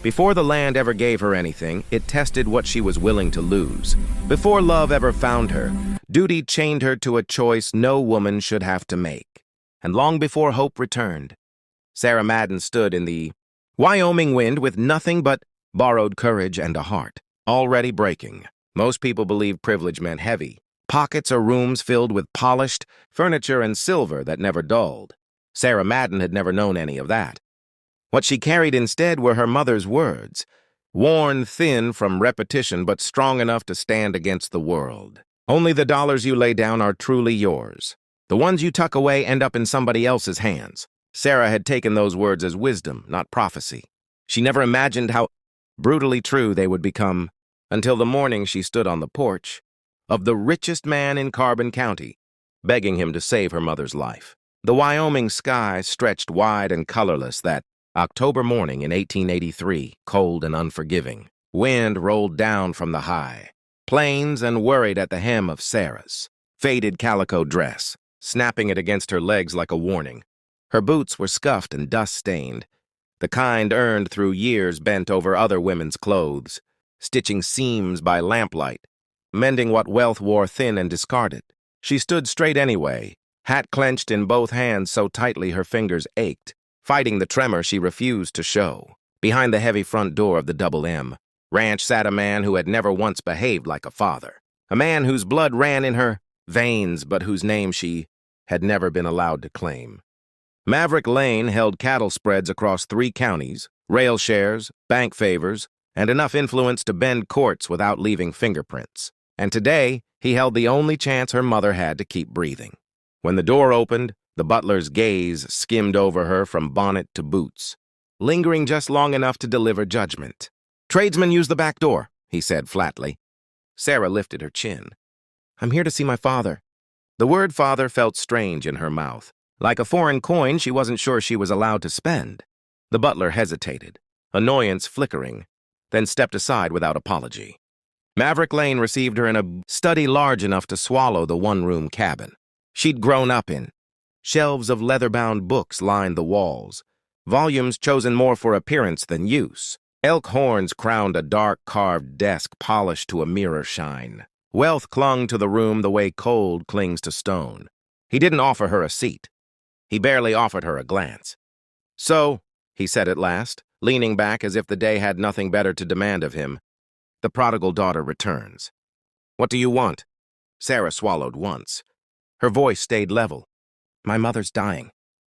Before the land ever gave her anything, it tested what she was willing to lose. Before love ever found her, duty chained her to a choice no woman should have to make. And long before hope returned, Sarah Madden stood in the Wyoming wind with nothing but borrowed courage and a heart, already breaking. Most people believed privilege meant heavy pockets or rooms filled with polished furniture and silver that never dulled. Sarah Madden had never known any of that. What she carried instead were her mother's words, worn thin from repetition but strong enough to stand against the world. Only the dollars you lay down are truly yours. The ones you tuck away end up in somebody else's hands. Sarah had taken those words as wisdom, not prophecy. She never imagined how brutally true they would become until the morning she stood on the porch of the richest man in Carbon County, begging him to save her mother's life. The Wyoming sky stretched wide and colorless that October morning in 1883, cold and unforgiving. Wind rolled down from the high plains and worried at the hem of Sarah's faded calico dress, snapping it against her legs like a warning. Her boots were scuffed and dust-stained, the kind earned through years bent over other women's clothes, stitching seams by lamplight, mending what wealth wore thin and discarded. She stood straight anyway, hat clenched in both hands so tightly her fingers ached, fighting the tremor she refused to show. Behind the heavy front door of the Double M Ranch sat a man who had never once behaved like a father, a man whose blood ran in her veins but whose name she had never been allowed to claim. Maverick Lane held cattle spreads across 3 counties, rail shares, bank favors, and enough influence to bend courts without leaving fingerprints. And today, he held the only chance her mother had to keep breathing. When the door opened, the butler's gaze skimmed over her from bonnet to boots, lingering just long enough to deliver judgment. "Tradesmen use the back door," he said flatly. Sarah lifted her chin. "I'm here to see my father." The word father felt strange in her mouth. Like a foreign coin she wasn't sure she was allowed to spend. The butler hesitated, annoyance flickering, then stepped aside without apology. Maverick Lane received her in a study large enough to swallow the one-room cabin she'd grown up in. Shelves of leather-bound books lined the walls, volumes chosen more for appearance than use. Elk horns crowned a dark carved desk polished to a mirror shine. Wealth clung to the room the way cold clings to stone. He didn't offer her a seat. He barely offered her a glance. "So," he said at last, leaning back as if the day had nothing better to demand of him, "the prodigal daughter returns. What do you want?" Sarah swallowed once. Her voice stayed level. "My mother's dying.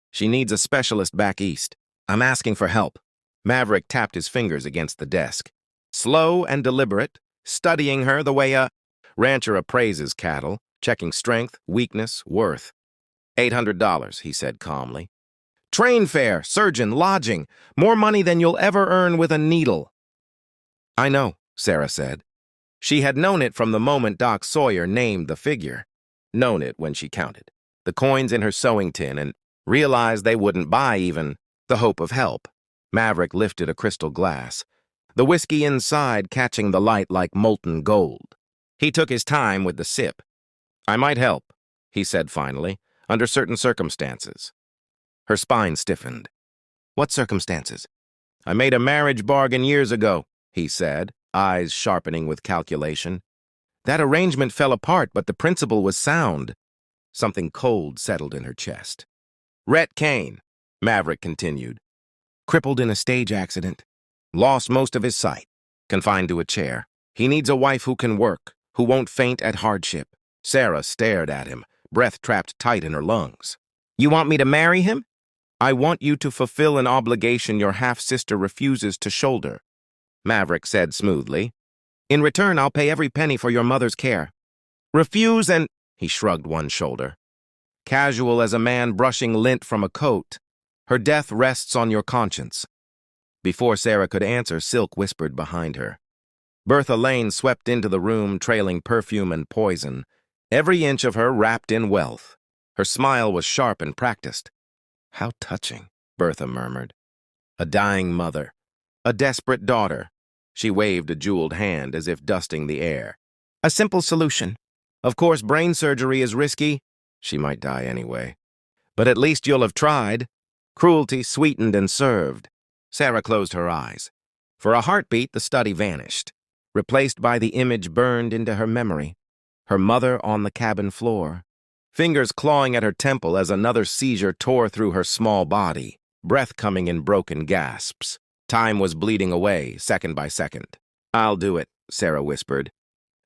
She needs a specialist back east. I'm asking for help." Maverick tapped his fingers against the desk. Slow and deliberate, studying her the way a rancher appraises cattle, checking strength, weakness, worth. $800, he said calmly. "Train fare, surgeon, lodging, more money than you'll ever earn with a needle." "I know," Sarah said. She had known it from the moment Doc Sawyer named the figure, known it when she counted the coins in her sewing tin and realized they wouldn't buy even the hope of help. Maverick lifted a crystal glass, the whiskey inside catching the light like molten gold. He took his time with the sip. "I might help," he said finally, "under certain circumstances." Her spine stiffened. "What circumstances?" "I made a marriage bargain years ago," he said, eyes sharpening with calculation. "That arrangement fell apart, but the principle was sound." Something cold settled in her chest. "Rhett Kane," Maverick continued. "Crippled in a stage accident. Lost most of his sight. Confined to a chair. He needs a wife who can work, who won't faint at hardship." Sarah stared at him, breath trapped tight in her lungs. "You want me to marry him?" "I want you to fulfill an obligation your half-sister refuses to shoulder," Maverick said smoothly. "In return, I'll pay every penny for your mother's care." "Refuse and—" He shrugged one shoulder. "Casual as a man brushing lint from a coat. Her death rests on your conscience." Before Sarah could answer, Silk whispered behind her. Bertha Lane swept into the room, trailing perfume and poison, every inch of her wrapped in wealth. Her smile was sharp and practiced. "How touching," Bertha murmured. "A dying mother. A desperate daughter." She waved a jeweled hand as if dusting the air. "A simple solution. Of course, brain surgery is risky." "She might die anyway. But at least you'll have tried. Cruelty sweetened and served." Sarah closed her eyes. For a heartbeat, the study vanished, replaced by the image burned into her memory. Her mother on the cabin floor, fingers clawing at her temple as another seizure tore through her small body, breath coming in broken gasps. Time was bleeding away, second by second. "I'll do it," Sarah whispered.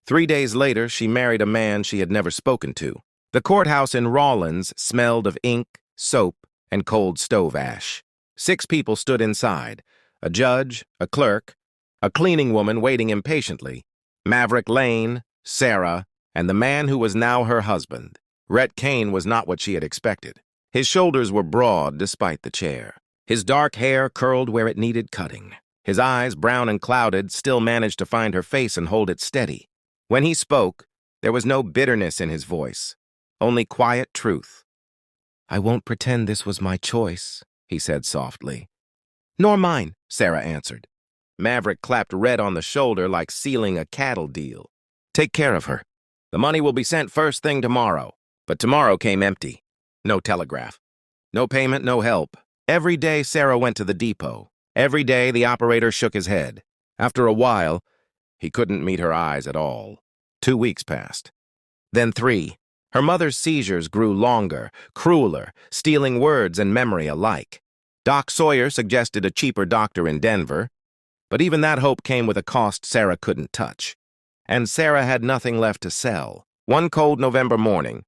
3 days later, she married a man she had never spoken to. The courthouse in Rawlins smelled of ink, soap, and cold stove ash. 6 people stood inside: a judge, a clerk, a cleaning woman waiting impatiently, Maverick Lane, Sarah, and the man who was now her husband. Rhett Kane was not what she had expected. His shoulders were broad despite the chair. His dark hair curled where it needed cutting. His eyes, brown and clouded, still managed to find her face and hold it steady. When he spoke, there was no bitterness in his voice, only quiet truth. "I won't pretend this was my choice," he said softly. "Nor mine," Sarah answered. Maverick clapped Rhett on the shoulder like sealing a cattle deal. "Take care of her. The money will be sent first thing tomorrow." But tomorrow came empty. No telegraph. No payment, no help. Every day Sarah went to the depot. Every day the operator shook his head. After a while, he couldn't meet her eyes at all. 2 weeks passed. Then 3. Her mother's seizures grew longer, crueler, stealing words and memory alike. Doc Sawyer suggested a cheaper doctor in Denver, but even that hope came with a cost Sarah couldn't touch. And Sarah had nothing left to sell. One cold November morning,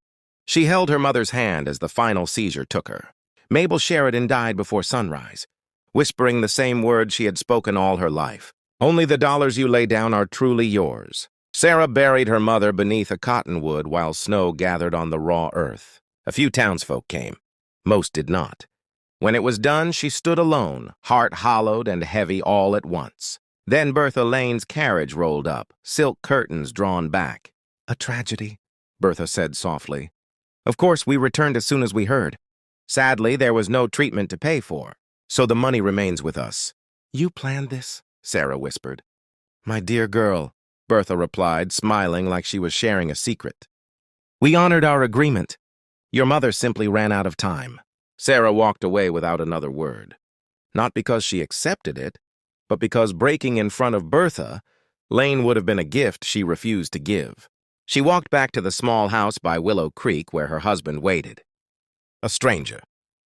she held her mother's hand as the final seizure took her. Mabel Sheridan died before sunrise, whispering the same words she had spoken all her life. "Only the dollars you lay down are truly yours." Sarah buried her mother beneath a cottonwood while snow gathered on the raw earth. A few townsfolk came. Most did not. When it was done, she stood alone, heart hollowed and heavy all at once. Then Bertha Lane's carriage rolled up, silk curtains drawn back. "A tragedy," Bertha said softly. "Of course, we returned as soon as we heard. Sadly, there was no treatment to pay for, so the money remains with us." "You planned this?" Sarah whispered. "My dear girl," Bertha replied, smiling like she was sharing a secret. "We honored our agreement. Your mother simply ran out of time." Sarah walked away without another word. Not because she accepted it, but because breaking in front of Bertha, Lane would have been a gift she refused to give. She walked back to the small house by Willow Creek where her husband waited. A stranger.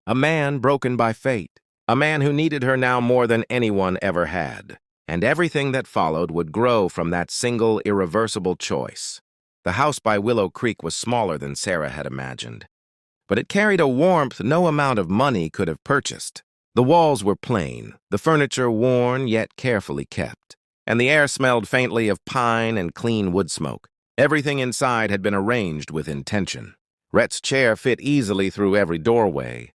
A man broken by fate. A man who needed her now more than anyone ever had. And everything that followed would grow from that single, irreversible choice. The house by Willow Creek was smaller than Sarah had imagined, but it carried a warmth no amount of money could have purchased. The walls were plain, the furniture worn yet carefully kept, and the air smelled faintly of pine and clean wood smoke. Everything inside had been arranged with intention. Rhett's chair fit easily through every doorway.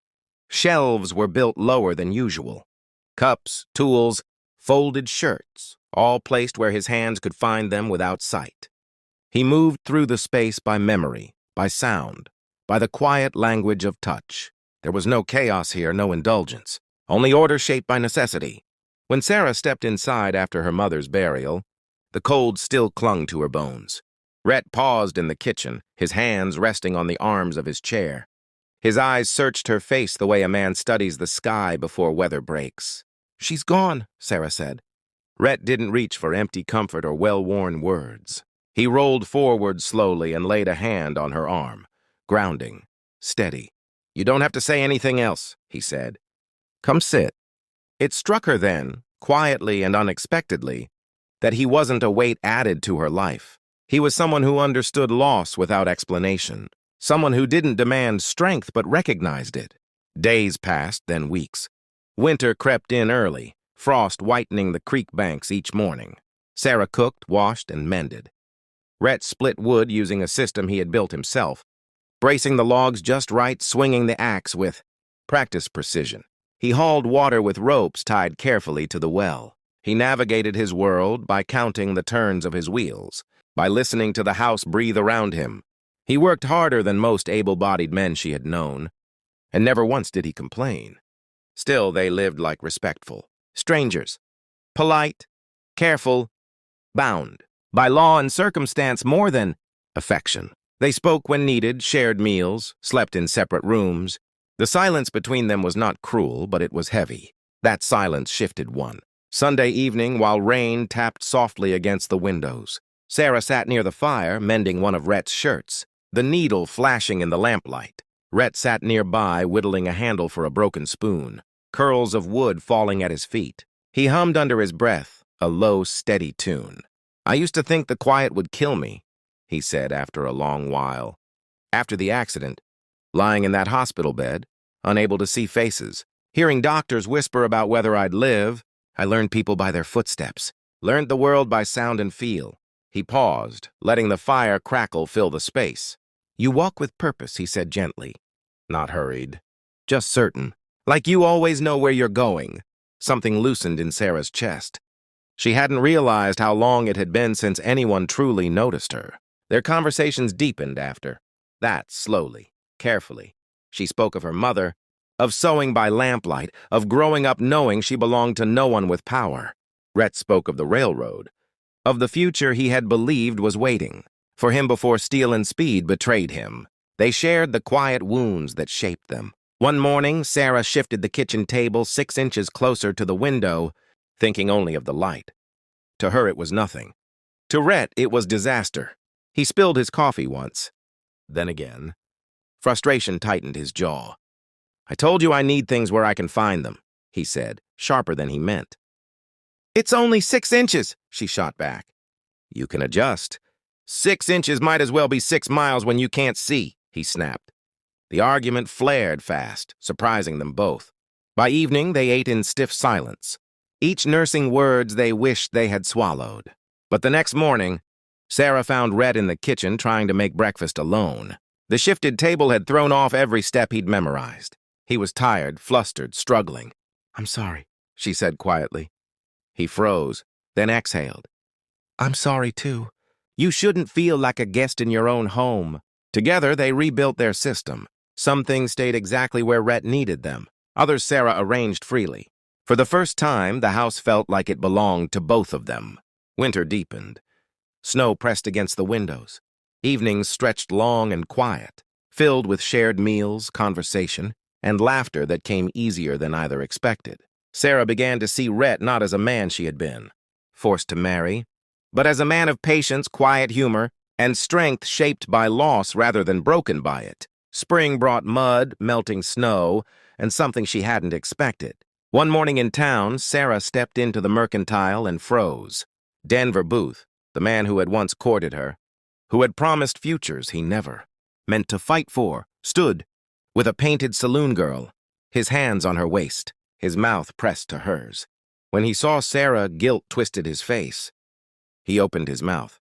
Shelves were built lower than usual. Cups, tools, folded shirts, all placed where his hands could find them without sight. He moved through the space by memory, by sound, by the quiet language of touch. There was no chaos here, no indulgence, only order shaped by necessity. When Sarah stepped inside after her mother's burial, the cold still clung to her bones. Rhett paused in the kitchen, his hands resting on the arms of his chair. His eyes searched her face the way a man studies the sky before weather breaks. "She's gone," Sarah said. Rhett didn't reach for empty comfort or well-worn words. He rolled forward slowly and laid a hand on her arm, grounding, steady. "You don't have to say anything else," he said. "Come sit." It struck her then, quietly and unexpectedly, that he wasn't a weight added to her life. He was someone who understood loss without explanation, someone who didn't demand strength but recognized it. Days passed, then weeks. Winter crept in early, frost whitening the creek banks each morning. Sarah cooked, washed, and mended. Rhett split wood using a system he had built himself, bracing the logs just right, swinging the axe with practiced precision. He hauled water with ropes tied carefully to the well. He navigated his world by counting the turns of his wheels, by listening to the house breathe around him. He worked harder than most able-bodied men she had known, and never once did he complain. Still, they lived like respectful strangers, polite, careful, bound by law and circumstance more than affection. They spoke when needed, shared meals, slept in separate rooms. The silence between them was not cruel, but it was heavy. That silence shifted one. Sunday evening, while rain tapped softly against the windows, Sarah sat near the fire, mending one of Rhett's shirts, the needle flashing in the lamplight. Rhett sat nearby, whittling a handle for a broken spoon, curls of wood falling at his feet. He hummed under his breath, a low, steady tune. "I used to think the quiet would kill me," he said after a long while. After the accident, lying in that hospital bed, unable to see faces, hearing doctors whisper about whether I'd live, I learned people by their footsteps, learned the world by sound and feel. He paused, letting the fire crackle fill the space. "You walk with purpose," he said gently. Not hurried, just certain. "Like you always know where you're going." Something loosened in Sarah's chest. She hadn't realized how long it had been since anyone truly noticed her. Their conversations deepened after. That, slowly, carefully. She spoke of her mother, of sewing by lamplight, of growing up knowing she belonged to no one with power. Rhett spoke of the railroad, of the future he had believed was waiting for him before steel and speed betrayed him. They shared the quiet wounds that shaped them. One morning, Sarah shifted the kitchen table 6 inches closer to the window, thinking only of the light. To her, it was nothing. To Rhett, it was disaster. He spilled his coffee once. Then again. Frustration tightened his jaw. "I told you I need things where I can find them," he said, sharper than he meant. "It's only 6 inches," she shot back. "You can adjust. 6 inches might as well be 6 miles when you can't see," he snapped. The argument flared fast, surprising them both. By evening, they ate in stiff silence, each nursing words they wished they had swallowed. But the next morning, Sarah found Rhett in the kitchen trying to make breakfast alone. The shifted table had thrown off every step he'd memorized. He was tired, flustered, struggling. "I'm sorry," she said quietly. He froze, then exhaled. "I'm sorry, too. You shouldn't feel like a guest in your own home." Together, they rebuilt their system. Some things stayed exactly where Rhett needed them. Others Sarah arranged freely. For the first time, the house felt like it belonged to both of them. Winter deepened. Snow pressed against the windows. Evenings stretched long and quiet, filled with shared meals, conversation, and laughter that came easier than either expected. Sarah began to see Rhett not as a man she had been, forced to marry, but as a man of patience, quiet humor, and strength shaped by loss rather than broken by it. Spring brought mud, melting snow, and something she hadn't expected. One morning in town, Sarah stepped into the Mercantile and froze. Denver Booth, the man who had once courted her, who had promised futures he never meant to fight for, stood with a painted saloon girl, his hands on her waist, his mouth pressed to hers. When he saw Sarah, guilt twisted his face. He opened his mouth.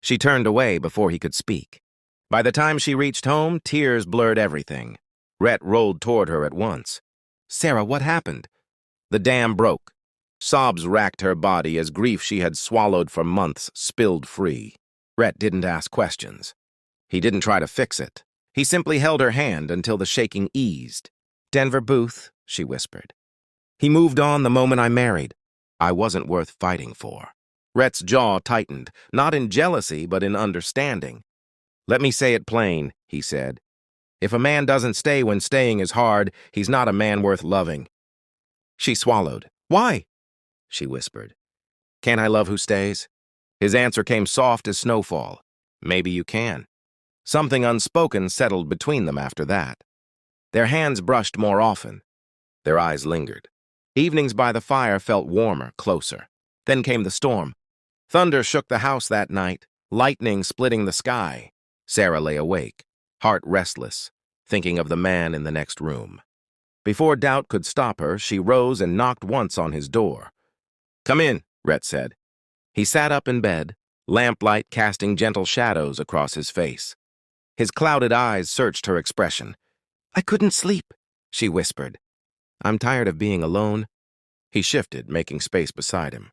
She turned away before he could speak. By the time she reached home, tears blurred everything. Rhett rolled toward her at once. "Sarah, what happened?" The dam broke. Sobs racked her body as grief she had swallowed for months spilled free. Rhett didn't ask questions. He didn't try to fix it. He simply held her hand until the shaking eased. "Denver Booth," she whispered. "He moved on the moment I married. I wasn't worth fighting for." Rhett's jaw tightened, not in jealousy, but in understanding. "Let me say it plain," he said. "If a man doesn't stay when staying is hard, he's not a man worth loving." She swallowed. "Why?" she whispered. "Can't I love who stays?" His answer came soft as snowfall. "Maybe you can." Something unspoken settled between them after that. Their hands brushed more often. Their eyes lingered. Evenings by the fire felt warmer, closer. Then came the storm. Thunder shook the house that night, lightning splitting the sky. Sarah lay awake, heart restless, thinking of the man in the next room. Before doubt could stop her, she rose and knocked once on his door. "Come in," Rhett said. He sat up in bed, lamplight casting gentle shadows across his face. His clouded eyes searched her expression. "I couldn't sleep," she whispered. "I'm tired of being alone." He shifted, making space beside him.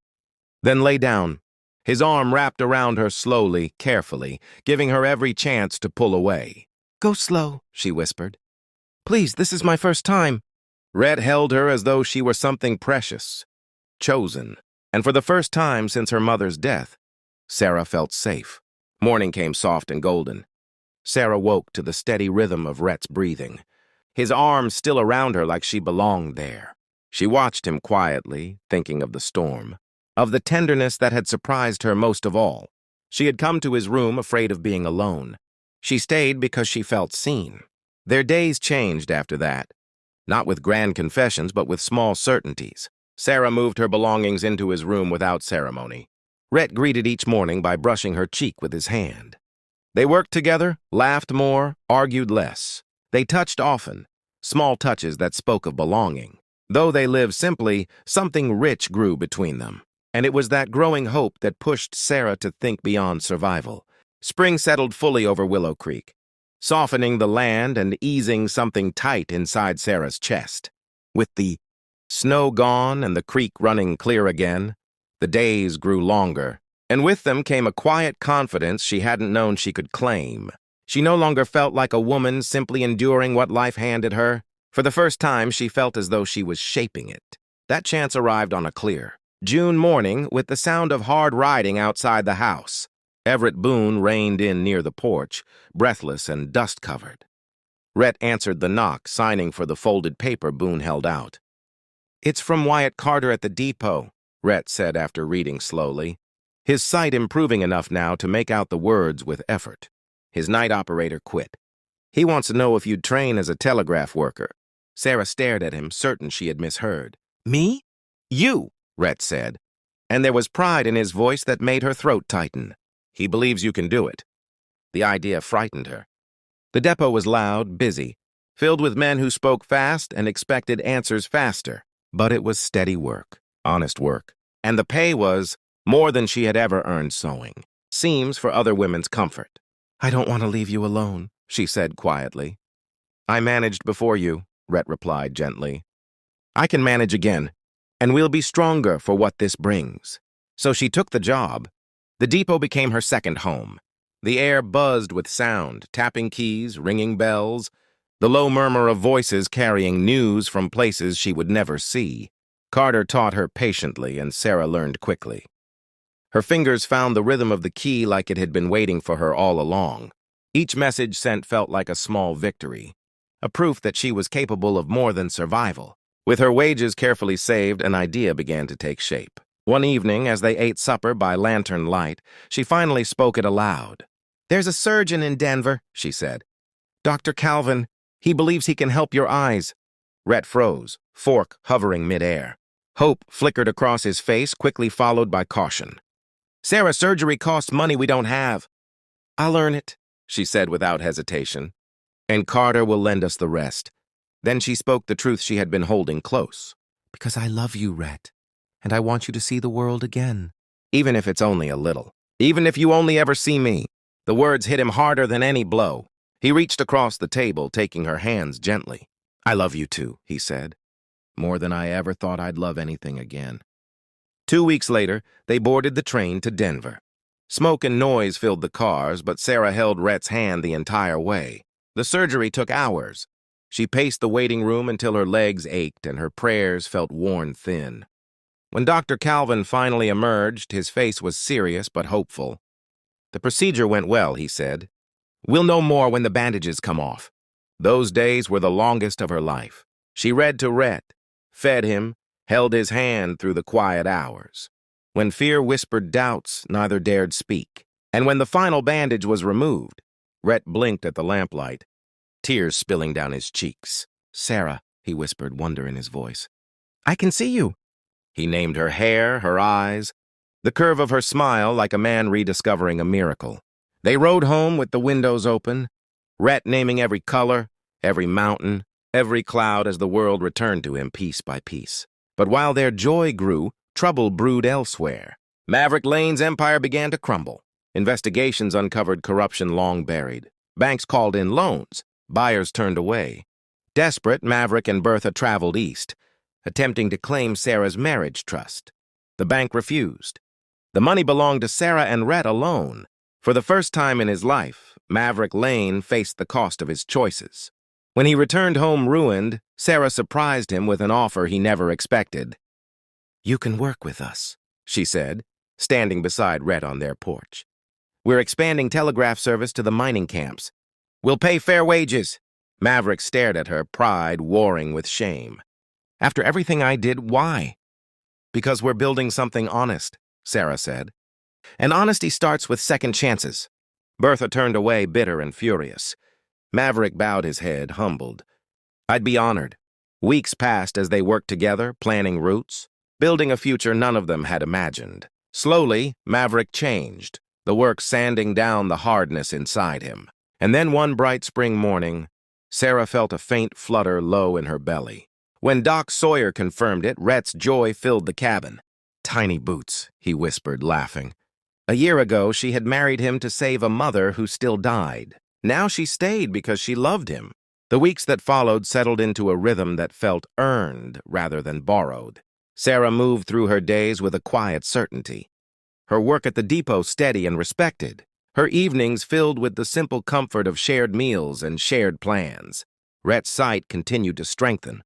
Then lay down, his arm wrapped around her slowly, carefully, giving her every chance to pull away. "Go slow," she whispered. "Please, this is my first time." Rhett held her as though she were something precious, chosen. And for the first time since her mother's death, Sarah felt safe. Morning came soft and golden. Sarah woke to the steady rhythm of Rhett's breathing, his arms still around her like she belonged there. She watched him quietly, thinking of the storm, of the tenderness that had surprised her most of all. She had come to his room afraid of being alone. She stayed because she felt seen. Their days changed after that, not with grand confessions, but with small certainties. Sarah moved her belongings into his room without ceremony. Rhett greeted each morning by brushing her cheek with his hand. They worked together, laughed more, argued less. They touched often, small touches that spoke of belonging. Though they lived simply, something rich grew between them. And it was that growing hope that pushed Sarah to think beyond survival. Spring settled fully over Willow Creek, softening the land and easing something tight inside Sarah's chest. With the snow gone and the creek running clear again, the days grew longer, and with them came a quiet confidence she hadn't known she could claim. She no longer felt like a woman simply enduring what life handed her. For the first time, she felt as though she was shaping it. That chance arrived on a clear June morning with the sound of hard riding outside the house. Everett Boone reined in near the porch, breathless and dust-covered. Rhett answered the knock, signing for the folded paper Boone held out. "It's from Wyatt Carter at the depot," Rhett said after reading slowly, his sight improving enough now to make out the words with effort. His night operator quit. "He wants to know if you'd train as a telegraph worker." Sarah stared at him, certain she had misheard. "Me? You," Rhett said, and there was pride in his voice that made her throat tighten. "He believes you can do it." The idea frightened her. The depot was loud, busy, filled with men who spoke fast and expected answers faster. But it was steady work, honest work, and the pay was more than she had ever earned sewing. Seams for other women's comfort. "I don't want to leave you alone," she said quietly. "I managed before you," Rhett replied gently. "I can manage again, and we'll be stronger for what this brings." So she took the job. The depot became her second home. The air buzzed with sound, tapping keys, ringing bells, the low murmur of voices carrying news from places she would never see. Carter taught her patiently, and Sarah learned quickly. Her fingers found the rhythm of the key like it had been waiting for her all along. Each message sent felt like a small victory, a proof that she was capable of more than survival. With her wages carefully saved, an idea began to take shape. One evening, as they ate supper by lantern light, she finally spoke it aloud. "There's a surgeon in Denver," she said. "Dr. Calvin. He believes he can help your eyes." Rhett froze, fork hovering midair. Hope flickered across his face, quickly followed by caution. "Sarah, surgery costs money we don't have." "I'll earn it," she said without hesitation. "And Carter will lend us the rest." Then she spoke the truth she had been holding close. "Because I love you, Rhett, and I want you to see the world again. Even if it's only a little. Even if you only ever see me." The words hit him harder than any blow. He reached across the table, taking her hands gently. "I love you too," he said. "More than I ever thought I'd love anything again." 2 weeks later, they boarded the train to Denver. Smoke and noise filled the cars, but Sarah held Rhett's hand the entire way. The surgery took hours. She paced the waiting room until her legs ached and her prayers felt worn thin. When Dr. Calvin finally emerged, his face was serious but hopeful. "The procedure went well," he said. "We'll know more when the bandages come off." Those days were the longest of her life. She read to Rhett, fed him, held his hand through the quiet hours. When fear whispered doubts, neither dared speak. And when the final bandage was removed, Rhett blinked at the lamplight, tears spilling down his cheeks. "Sarah," he whispered, wonder in his voice. "I can see you." He named her hair, her eyes, the curve of her smile like a man rediscovering a miracle. They rode home with the windows open, Rhett naming every color, every mountain, every cloud as the world returned to him piece by piece. But while their joy grew, trouble brewed elsewhere. Maverick Lane's empire began to crumble. Investigations uncovered corruption long buried. Banks called in loans. Buyers turned away. Desperate, Maverick and Bertha traveled east, attempting to claim Sarah's marriage trust. The bank refused. The money belonged to Sarah and Rhett alone. For the first time in his life, Maverick Lane faced the cost of his choices. When he returned home ruined, Sarah surprised him with an offer he never expected. "You can work with us," she said, standing beside Rhett on their porch. "We're expanding telegraph service to the mining camps. We'll pay fair wages." Maverick stared at her, pride warring with shame. After everything I did, why? Because we're building something honest, Sarah said. And honesty starts with second chances. Bertha turned away, bitter and furious. Maverick bowed his head, humbled. I'd be honored. Weeks passed as they worked together, planning routes, building a future none of them had imagined. Slowly, Maverick changed, the work sanding down the hardness inside him. And then one bright spring morning, Sarah felt a faint flutter low in her belly. When Doc Sawyer confirmed it, Rhett's joy filled the cabin. Tiny boots, he whispered, laughing. A year ago, she had married him to save a mother who still died. Now she stayed because she loved him. The weeks that followed settled into a rhythm that felt earned rather than borrowed. Sarah moved through her days with a quiet certainty. Her work at the depot steady and respected. Her evenings filled with the simple comfort of shared meals and shared plans. Rhett's sight continued to strengthen,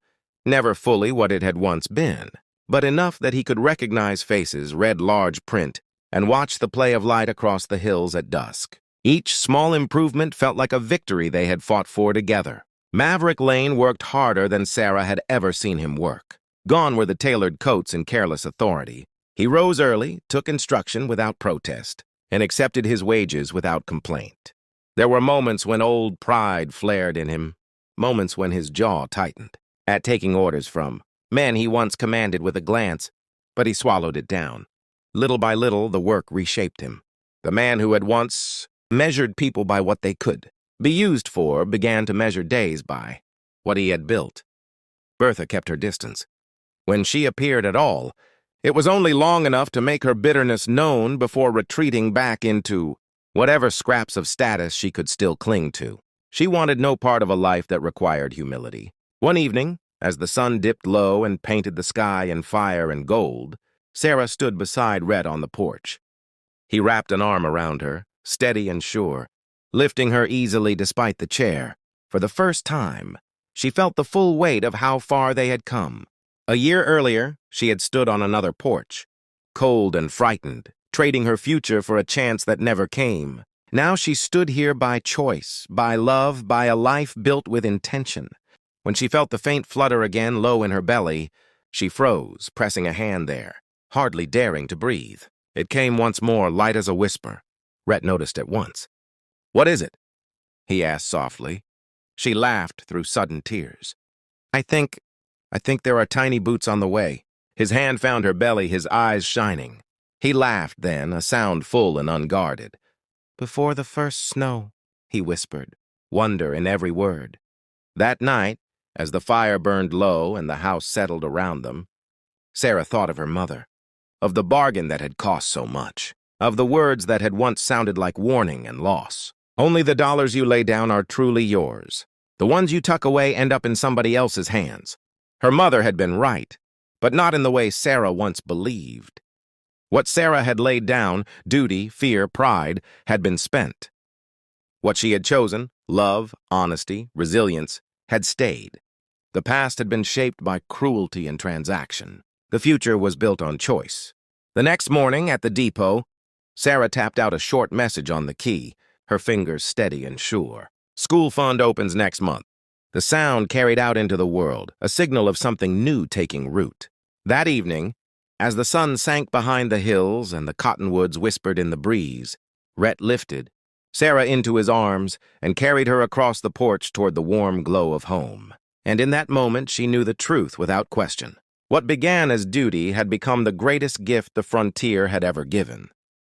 never fully what it had once been, but enough that he could recognize faces, read large print, and watch the play of light across the hills at dusk. Each small improvement felt like a victory they had fought for together. Maverick Lane worked harder than Sarah had ever seen him work. Gone were the tailored coats and careless authority. He rose early, took instruction without protest, and accepted his wages without complaint. There were moments when old pride flared in him, moments when his jaw tightened at taking orders from men he once commanded with a glance, but he swallowed it down. Little by little, the work reshaped him. The man who had once measured people by what they could be used for began to measure days by what he had built. Bertha kept her distance. When she appeared at all, it was only long enough to make her bitterness known before retreating back into whatever scraps of status she could still cling to. She wanted no part of a life that required humility. One evening, as the sun dipped low and painted the sky in fire and gold, Sarah stood beside Rhett on the porch. He wrapped an arm around her, steady and sure, lifting her easily despite the chair. For the first time, she felt the full weight of how far they had come. A year earlier, she had stood on another porch, cold and frightened, trading her future for a chance that never came. Now she stood here by choice, by love, by a life built with intention. When she felt the faint flutter again low in her belly, she froze, pressing a hand there, hardly daring to breathe. It came once more, light as a whisper. Rhett noticed at once. "What is it?" he asked softly. She laughed through sudden tears. I think there are tiny boots on the way." His hand found her belly, his eyes shining. He laughed then, a sound full and unguarded. "Before the first snow," he whispered, wonder in every word. That night, as the fire burned low and the house settled around them, Sarah thought of her mother, of the bargain that had cost so much, of the words that had once sounded like warning and loss. Only the dollars you lay down are truly yours. The ones you tuck away end up in somebody else's hands. Her mother had been right, but not in the way Sarah once believed. What Sarah had laid down, duty, fear, pride, had been spent. What she had chosen, love, honesty, resilience, had stayed. The past had been shaped by cruelty and transaction. The future was built on choice. The next morning at the depot, Sarah tapped out a short message on the key, her fingers steady and sure. "School fund opens next month." The sound carried out into the world, a signal of something new taking root. That evening, as the sun sank behind the hills and the cottonwoods whispered in the breeze, Rhett lifted Sarah into his arms and carried her across the porch toward the warm glow of home. And in that moment, she knew the truth without question. What began as duty had become the greatest gift the frontier had ever given.